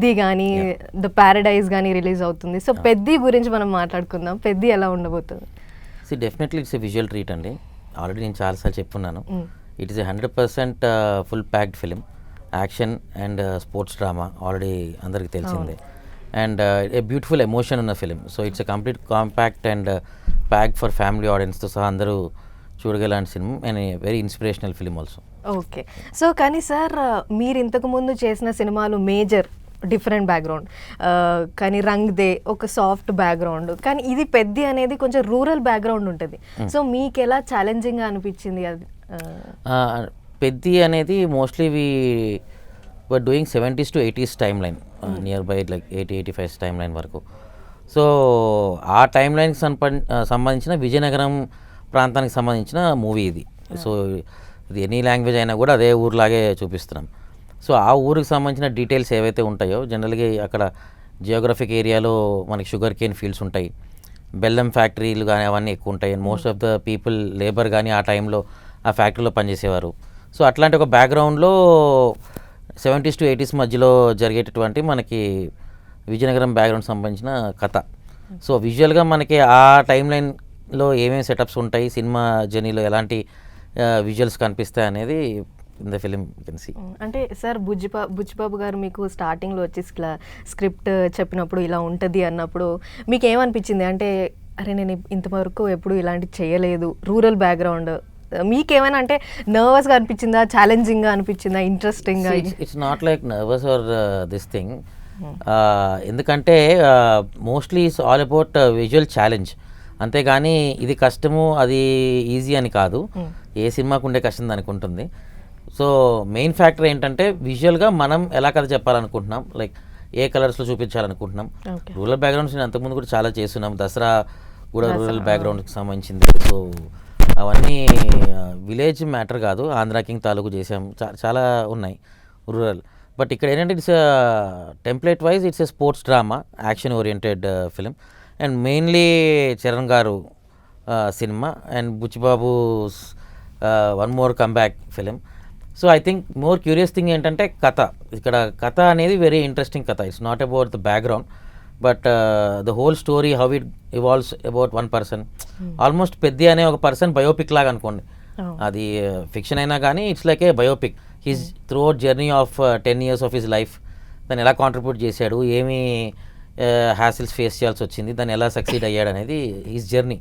పెద్ది కానీ the paradise కానీ release అవుతుంది. సో పెద్ది గురించి మనం మాట్లాడుకుందాం. పెద్ది ఎలా ఉండబోతుంది? Definitely it's a visual treat అండి. ఆల్రెడీ నేను చాలాసార్లు చెప్పున్నాను. It is 100% full packed film. Action and sports drama already అందరికీ తెలిసిందే. అండ్ ఏ బ్యూటిఫుల్ ఎమోషన్ ఉన్న film. So it's a complete compact and packed for family ఆడియన్స్తో సహా అందరూ చూడగలాంటి సినిమా and very inspirational film also. Okay. So కానీ sir మీరు ఇంతకుముందు చేసిన సినిమాలు మేజర్ డిఫరెంట్ బ్యాక్గ్రౌండ్, కానీ రంగ్ దే ఒక సాఫ్ట్ బ్యాక్గ్రౌండ్, కానీ ఇది పెద్ది అనేది కొంచెం రూరల్ బ్యాక్గ్రౌండ్ ఉంటుంది. సో మీకు ఎలా ఛాలెంజింగ్గా అనిపించింది అది? పెద్ది అనేది mostly were doing 70s to 80s time line, near by like 80-85 time line వరకు. సో ఆ టైమ్ లైన్కి సంబంధించిన విజయనగరం ప్రాంతానికి సంబంధించిన మూవీ ఇది. సో ఇది ఎనీ లాంగ్వేజ్ అయినా కూడా అదే ఊరిలాగే చూపిస్తున్నాం. సో ఆ ఊరికి సంబంధించిన డీటెయిల్స్ ఏవైతే ఉంటాయో, జనరల్గా అక్కడ జియోగ్రఫిక్ ఏరియాలో మనకి షుగర్ కేన్ ఫీల్డ్స్ ఉంటాయి, బెల్లం ఫ్యాక్టరీలు కానీ అవన్నీ ఎక్కువ ఉంటాయి. And most of the people labour కానీ ఆ టైంలో ఆ ఫ్యాక్టరీలో పనిచేసేవారు. సో అట్లాంటి ఒక బ్యాక్గ్రౌండ్లో 70s to 80s మధ్యలో జరిగేటటువంటి మనకి విజయనగరం బ్యాక్గ్రౌండ్ సంబంధించిన కథ. సో విజువల్గా మనకి ఆ టైం లైన్లో ఏమేమి సెటప్స్ ఉంటాయి, సినిమా జర్నీలో ఎలాంటి విజువల్స్ కనిపిస్తాయి అనేది in the film you can see. అంటే సార్ బుచ్చిబాబు గారు మీకు స్టార్టింగ్లో వచ్చి స్క్రిప్ట్ చెప్పినప్పుడు ఇలా ఉంటుంది అన్నప్పుడు మీకు ఏమనిపించింది? అంటే అరే నేను ఇంతవరకు ఎప్పుడు ఇలాంటివి చేయలేదు, రూరల్ బ్యాక్గ్రౌండ్, మీకేమైనా అంటే నర్వస్గా అనిపించిందా, ఛాలెంజింగ్గా అనిపించిందా, ఇంట్రెస్టింగ్గా? It's not like nervous or this thing. ఎందుకంటే mostly it's all about visual challenge, అంతేగాని ఇది కష్టము అది ఈజీ అని కాదు. ఏ సినిమాకు ఉండే కష్టం దానికి ఉంటుంది. సో మెయిన్ ఫ్యాక్టర్ ఏంటంటే విజువల్గా మనం ఎలా కథ చెప్పాలనుకుంటున్నాం, లైక్ ఏ కలర్స్లో చూపించాలనుకుంటున్నాం. రూరల్ బ్యాక్గ్రౌండ్స్ నేను అంతకుముందు కూడా చాలా చేస్తున్నాం. దసరా కూడా రూరల్ బ్యాక్గ్రౌండ్కి సంబంధించింది. సో అవన్నీ విలేజ్ మ్యాటర్ కాదు, ఆంధ్రా కింగ్ తాలూకు చేసాం, చాలా ఉన్నాయి రూరల్. బట్ ఇక్కడ ఏంటంటే it's template wise it's a sports drama, action oriented film. And mainly Charan గారు సినిమా and Buchibabu one more comeback film. So I think more curious thing ఏంటంటే కథ. ఇక్కడ కథ అనేది వెరీ ఇంట్రెస్టింగ్ కథ. It's not about the background but the whole story how it evolves about one person. Almost Peddi అనే ఒక పర్సన్ బయోపిక్ లాగా అనుకోండి. అది ఫిక్షన్ అయినా కానీ it's like A biopic. His through out journey of 10 years of his life, దాన్ని ఎలా contribute చేశాడు, ఏమి హ్యాసిల్స్ ఫేస్ చేయాల్సి వచ్చింది, దాన్ని ఎలా సక్సీడ్ అయ్యాడు అనేది హిజ్ జర్నీ.